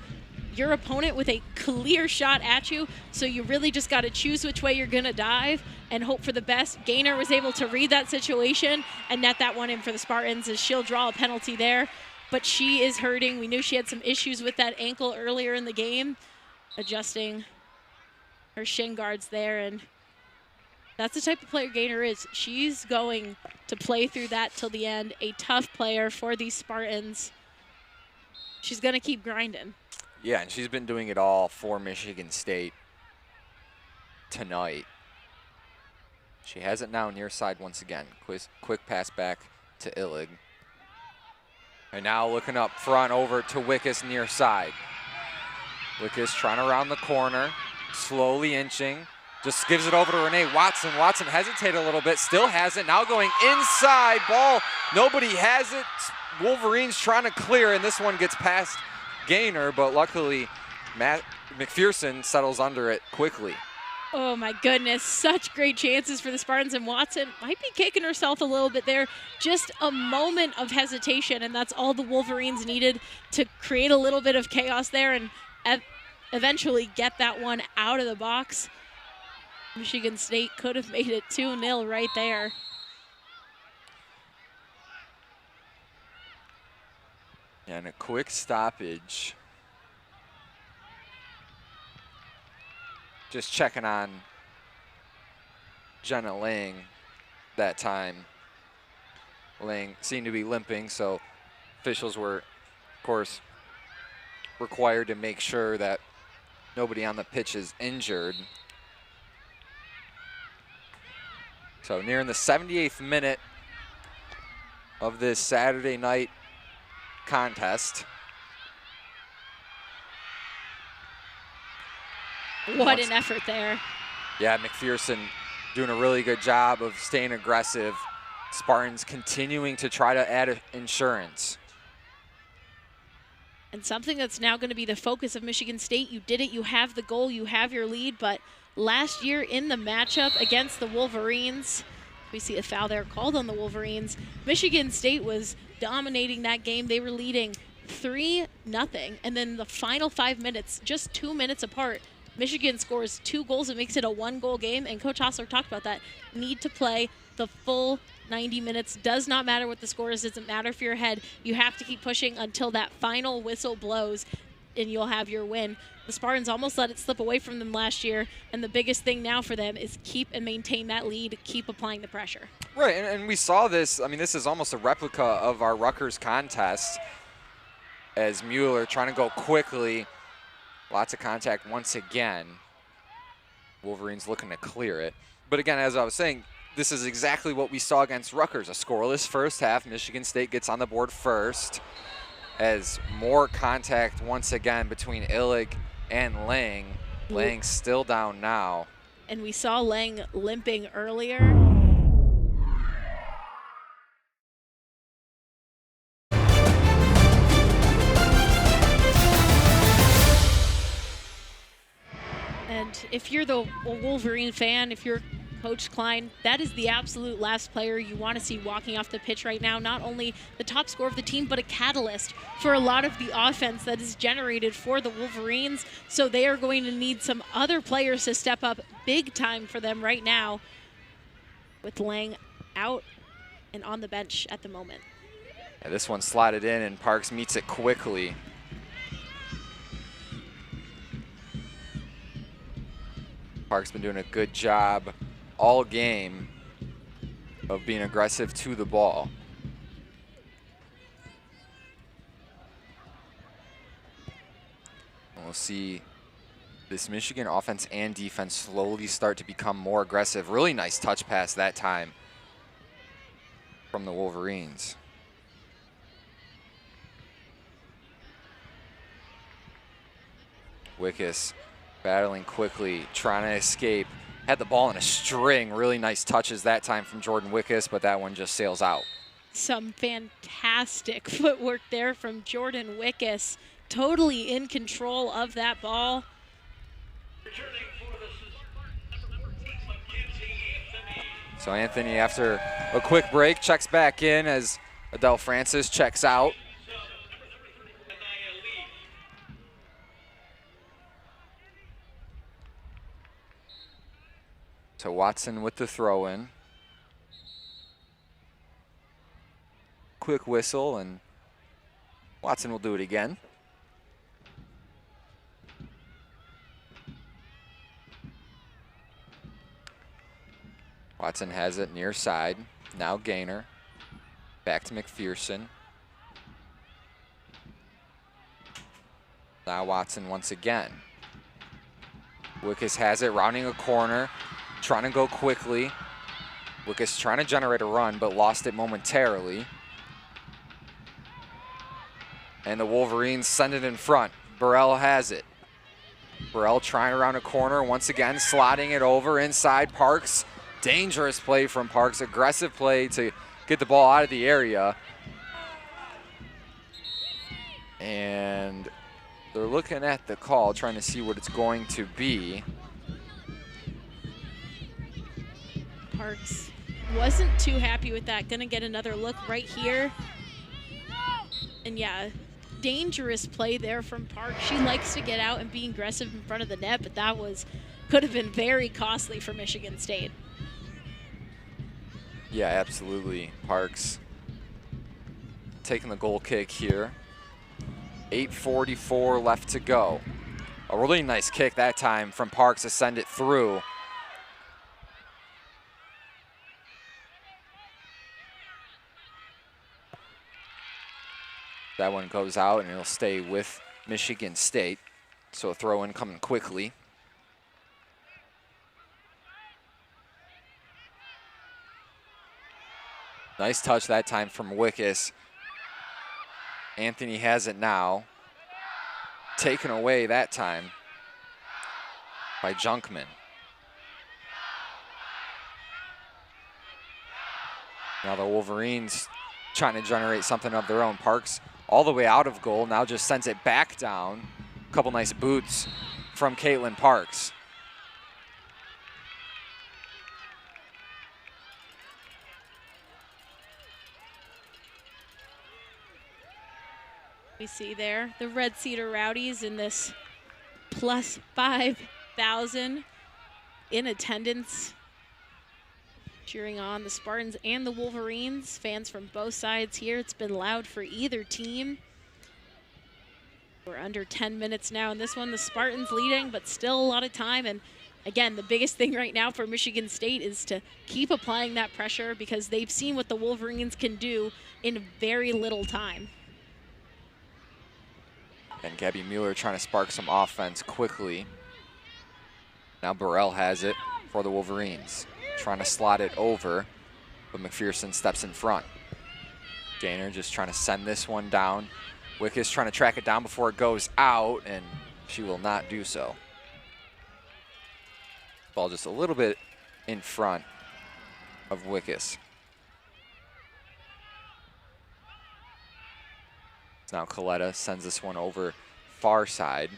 your opponent with a clear shot at you, so you really just got to choose which way you're going to dive and hope for the best. Gaynor was able to read that situation and net that one in for the Spartans as she'll draw a penalty there. But she is hurting. We knew she had some issues with that ankle earlier in the game, adjusting her shin guards there, and that's the type of player Gaynor is. She's going to play through that till the end. A tough player for these Spartans. She's going to keep grinding. Yeah, and she's been doing it all for Michigan State tonight. She has it now near side once again. Quick pass back to Illig. And now looking up front over to Wickus near side. Wickus trying to round the corner, slowly inching. Just gives it over to Renee Watson. Watson hesitated a little bit, still has it. Now going inside, ball, nobody has it. Wolverines trying to clear, and this one gets past Gaynor, but luckily McPherson settles under it quickly. Oh my goodness, such great chances for the Spartans, and Watson might be kicking herself a little bit there. Just a moment of hesitation, and that's all the Wolverines needed to create a little bit of chaos there and eventually get that one out of the box. Michigan State could have made it 2-0 right there. And a quick stoppage. Just checking on Jenna Lang that time. Lang seemed to be limping, so officials were, of course, required to make sure that nobody on the pitch is injured. So nearing the 78th minute of this Saturday night contest. What an effort there. Yeah, McPherson doing a really good job of staying aggressive. Spartans continuing to try to add insurance. And something that's now going to be the focus of Michigan State. You did it, you have the goal, you have your lead, but last year in the matchup against the Wolverines, we see a foul there called on the Wolverines. Michigan State was dominating that game. They were leading 3-0, and then the final 5 minutes, just 2 minutes apart, Michigan scores 2 goals. It makes it a 1-goal game, and Coach Hostler talked about that. Need to play the full 90 minutes. Does not matter what the score is. Doesn't matter if you're ahead. You have to keep pushing until that final whistle blows, and you'll have your win. The Spartans almost let it slip away from them last year, and the biggest thing now for them is keep and maintain that lead, keep applying the pressure. Right, and we saw this. I mean, this is almost a replica of our Rutgers contest as Mueller trying to go quickly. Lots of contact once again. Wolverines looking to clear it. But again, as I was saying, this is exactly what we saw against Rutgers. A scoreless first half. Michigan State gets on the board first as more contact once again between Illig and Lang. Lang still down now. And we saw Lang limping earlier. And if you're the Wolverine fan, if you're Coach Klein, that is the absolute last player you want to see walking off the pitch right now. Not only the top scorer of the team, but a catalyst for a lot of the offense that is generated for the Wolverines. So they are going to need some other players to step up big time for them right now, with Lang out and on the bench at the moment. Yeah, this one slotted in, and Parks meets it quickly. Park's been doing a good job all game of being aggressive to the ball. And we'll see this Michigan offense and defense slowly start to become more aggressive. Really nice touch pass that time from the Wolverines. Wickus battling quickly, trying to escape. Had the ball in a string. Really nice touches that time from Jordan Wickus, but that one just sails out. Some fantastic footwork there from Jordan Wickus. Totally in control of that ball. So Anthony, after a quick break, checks back in as Adele Francis checks out. So Watson with the throw-in. Quick whistle, and Watson will do it again. Watson has it near side. Now Gaynor. Back to McPherson. Now Watson once again. Wickus has it, rounding a corner. Trying to go quickly. Wickus trying to generate a run, but lost it momentarily. And the Wolverines send it in front. Burrell has it. Burrell trying around a corner, once again slotting it over inside Parks. Dangerous play from Parks, aggressive play to get the ball out of the area. And they're looking at the call, trying to see what it's going to be. Parks wasn't too happy with that. Gonna get another look right here. And yeah, dangerous play there from Parks. She likes to get out and be aggressive in front of the net, but that was could have been very costly for Michigan State. Yeah, absolutely. Parks taking the goal kick here. 8:44 left to go. A really nice kick that time from Parks to send it through. That one goes out and it'll stay with Michigan State. So a throw in coming quickly. Nice touch that time from Wickus. Anthony has it now. Taken away that time by Junkman. Now the Wolverines trying to generate something of their own. Parks all the way out of goal, now just sends it back down. A couple nice boots from Caitlin Parks. We see there the Red Cedar Rowdies in this plus 5,000 in attendance, cheering on the Spartans and the Wolverines. Fans from both sides here. It's been loud for either team. We're under 10 minutes now in this one. The Spartans leading, but still a lot of time. And again, the biggest thing right now for Michigan State is to keep applying that pressure because they've seen what the Wolverines can do in very little time. And Gabby Mueller trying to spark some offense quickly. Now Burrell has it for the Wolverines. Trying to slot it over, but McPherson steps in front. Gaynor just trying to send this one down. Wickus trying to track it down before it goes out, and she will not do so. Ball just a little bit in front of Wickus. Now Coletta sends this one over far side.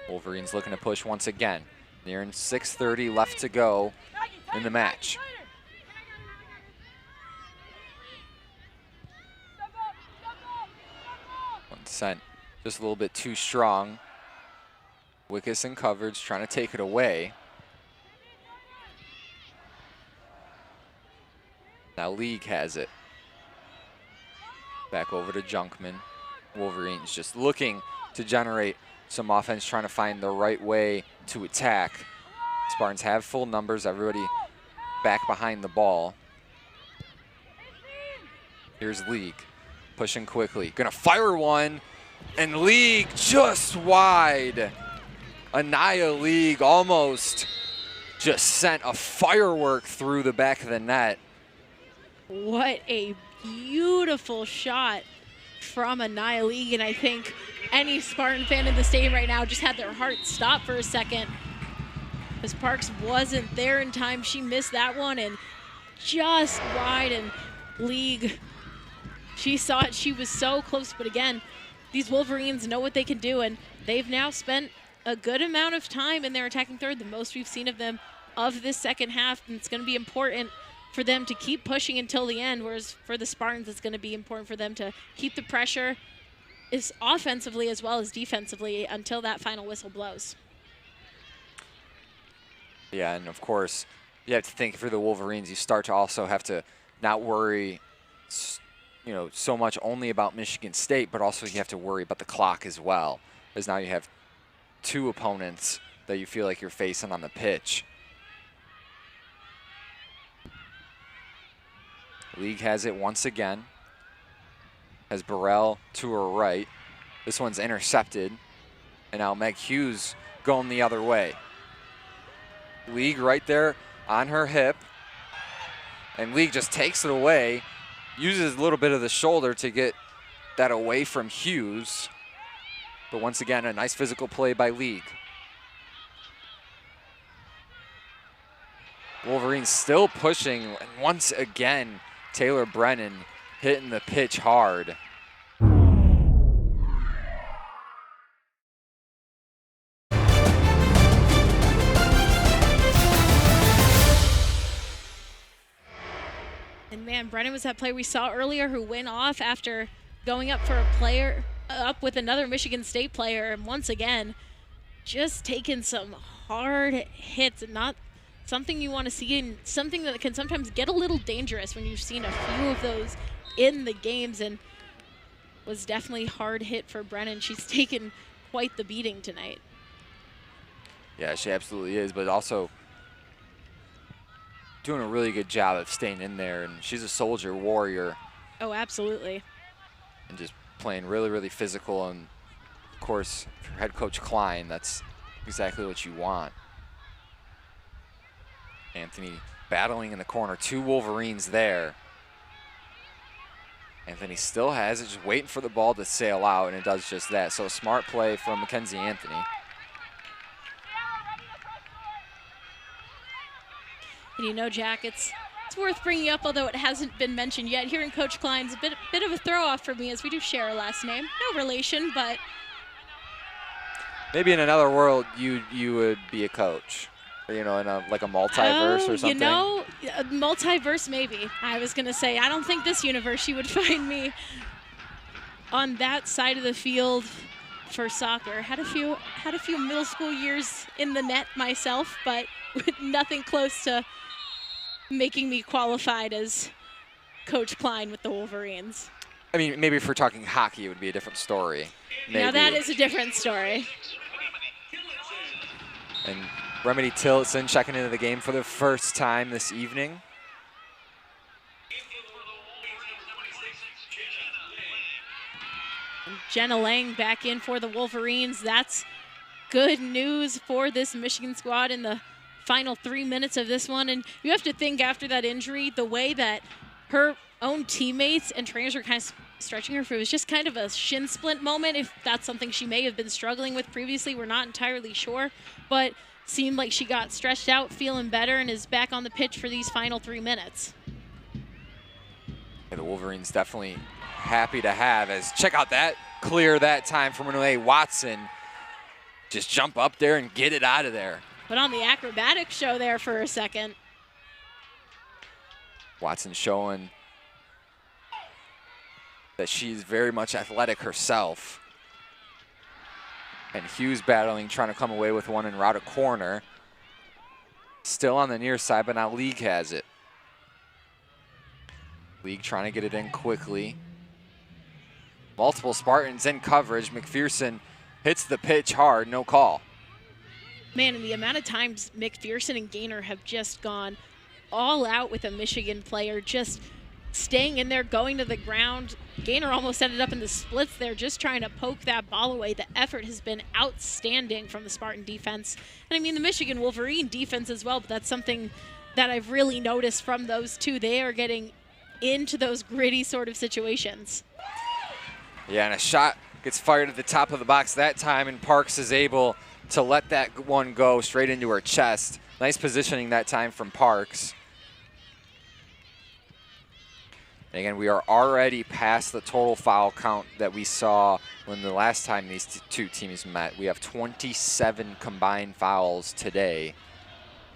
Wolverines looking to push once again. Nearing 6:30 left to go in the match. One sent just a little bit too strong. Wickus in coverage trying to take it away. Now League has it. Back over to Junkman. Wolverines just looking to generate some offense, trying to find the right way to attack. Spartans have full numbers, everybody back behind the ball. Here's League, pushing quickly. Gonna fire one, and League just wide. Anaya League almost just sent a firework through the back of the net. What a beautiful shot from Anaya League, and I think any Spartan fan in the stadium right now just had their heart stop for a second because Parks wasn't there in time. She missed that one and just wide, and League, she saw it. She was so close, but again, these Wolverines know what they can do, and they've now spent a good amount of time in their attacking third, the most we've seen of them of this second half, and it's going to be important for them to keep pushing until the end, whereas for the Spartans, it's going to be important for them to keep the pressure is offensively as well as defensively until that final whistle blows. Yeah, and of course, you have to think for the Wolverines, you start to also have to not worry, so much only about Michigan State, but also you have to worry about the clock as well, as now you have two opponents that you feel like you're facing on the pitch. League has it once again. Has Burrell to her right. This one's intercepted. And now Meg Hughes going the other way. League right there on her hip. And League just takes it away. Uses a little bit of the shoulder to get that away from Hughes. But once again, a nice physical play by League. Wolverines still pushing. And once again, Taylor Brennan hitting the pitch hard. And man, Brennan was that player we saw earlier who went off after going up for a player, up with another Michigan State player. And once again, just taking some hard hits, and not something you want to see, and something that can sometimes get a little dangerous when you've seen a few of those in the games, and was definitely hard hit for Brennan. She's taken quite the beating tonight. Yeah, she absolutely is, but also doing a really good job of staying in there, and she's a soldier, warrior. Oh, absolutely. And just playing really, really physical, and of course, for head coach Klein, that's exactly what you want. Anthony battling in the corner, 2 Wolverines there. Anthony still has it, just waiting for the ball to sail out, and it does just that. So a smart play from Mackenzie Anthony. And you know, Jack, it's worth bringing up, although it hasn't been mentioned yet. Hearing Coach Klein's a bit of a throw-off for me, as we do share a last name. No relation, but maybe in another world you would be a coach, or, you know, in like a multiverse or something. You know, a multiverse maybe. I was gonna say, I don't think this universe you would find me on that side of the field for soccer. Had a few middle school years in the net myself, but nothing close to making me qualified as Coach Klein with the Wolverines. I mean, maybe if we're talking hockey, it would be a different story. Maybe. Now that is a different story. And Remedy Tillotson checking into the game for the first time this evening. And Jenna Lang back in for the Wolverines. That's good news for this Michigan squad in the final 3 minutes of this one. And you have to think, after that injury, the way that her own teammates and trainers were kind of stretching her, if it was just kind of a shin splint moment, if that's something she may have been struggling with previously, we're not entirely sure, but seemed like she got stretched out, feeling better, and is back on the pitch for these final 3 minutes. Yeah, the Wolverines definitely happy to have, as check out that clear that time from Renee Watson. Just jump up there and get it out of there. But on the acrobatic show there for a second. Watson showing that she's very much athletic herself. And Hughes battling, trying to come away with one and route a corner. Still on the near side, but now League has it. League trying to get it in quickly. Multiple Spartans in coverage. McPherson hits the pitch hard, no call. Man, and the amount of times McPherson and Gaynor have just gone all out with a Michigan player, just staying in there, going to the ground. Gaynor almost ended up in the splits there, just trying to poke that ball away. The effort has been outstanding from the Spartan defense. And I mean, the Michigan Wolverine defense as well, but that's something that I've really noticed from those two. They are getting into those gritty sort of situations. Yeah, and a shot gets fired at the top of the box that time, and Parks is able to let that one go straight into her chest. Nice positioning that time from Parks. And again, we are already past the total foul count that we saw when the last time these two teams met. We have 27 combined fouls today.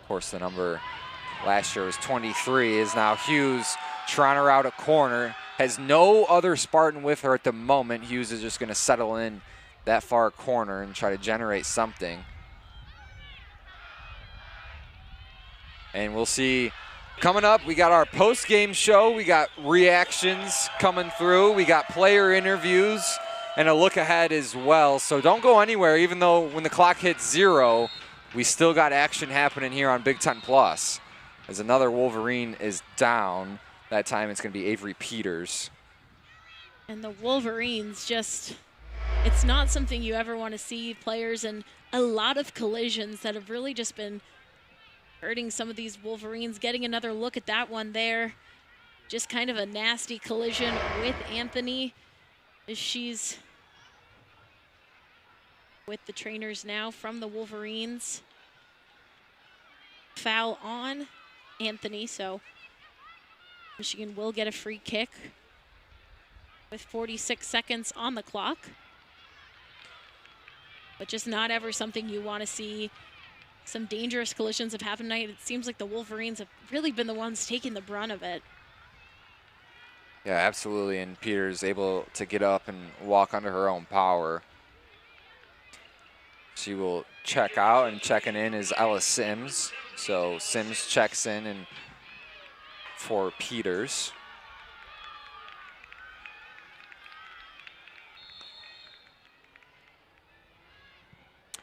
Of course, the number last year was 23. Is now Hughes trying her out a corner. Has no other Spartan with her at the moment. Hughes is just going to settle in that far corner and try to generate something. And we'll see. Coming up, we got our post-game show. We got reactions coming through. We got player interviews and a look ahead as well. So don't go anywhere, even though when the clock hits 0, we still got action happening here on Big Ten Plus. As another Wolverine is down. That time it's going to be Avery Peters. And the Wolverines just, it's not something you ever want to see. Players and a lot of collisions that have really just been hurting some of these Wolverines. Getting another look at that one there. Just kind of a nasty collision with Anthony, as she's with the trainers now from the Wolverines. Foul on Anthony, so Michigan will get a free kick with 46 seconds on the clock. But just not ever something you want to see. Some dangerous collisions have happened tonight. It seems like the Wolverines have really been the ones taking the brunt of it. Yeah, absolutely. And Peters able to get up and walk under her own power. She will check out, and checking in is Ella Sims. So Sims checks in and for Peters.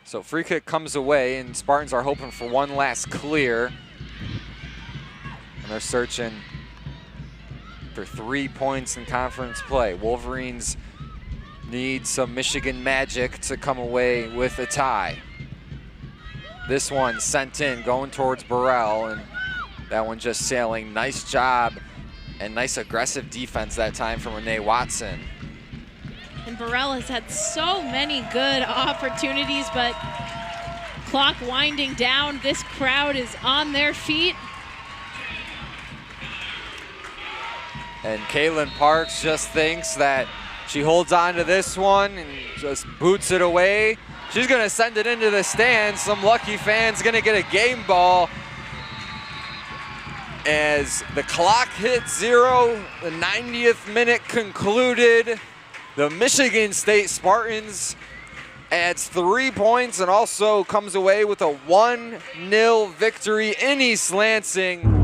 So free kick comes away, and Spartans are hoping for one last clear. And they're searching for 3 points in conference play. Wolverines need some Michigan magic to come away with a tie. This one sent in, going towards Burrell, and that one just sailing. Nice job and nice aggressive defense that time from Renee Watson. And Burrell has had so many good opportunities, but clock winding down. This crowd is on their feet. And Caitlin Parks just thinks that she holds on to this one and just boots it away. She's gonna send it into the stands. Some lucky fan's gonna get a game ball. As the clock hits 0, the 90th minute concluded. The Michigan State Spartans adds 3 points and also comes away with a 1-0 victory in East Lansing.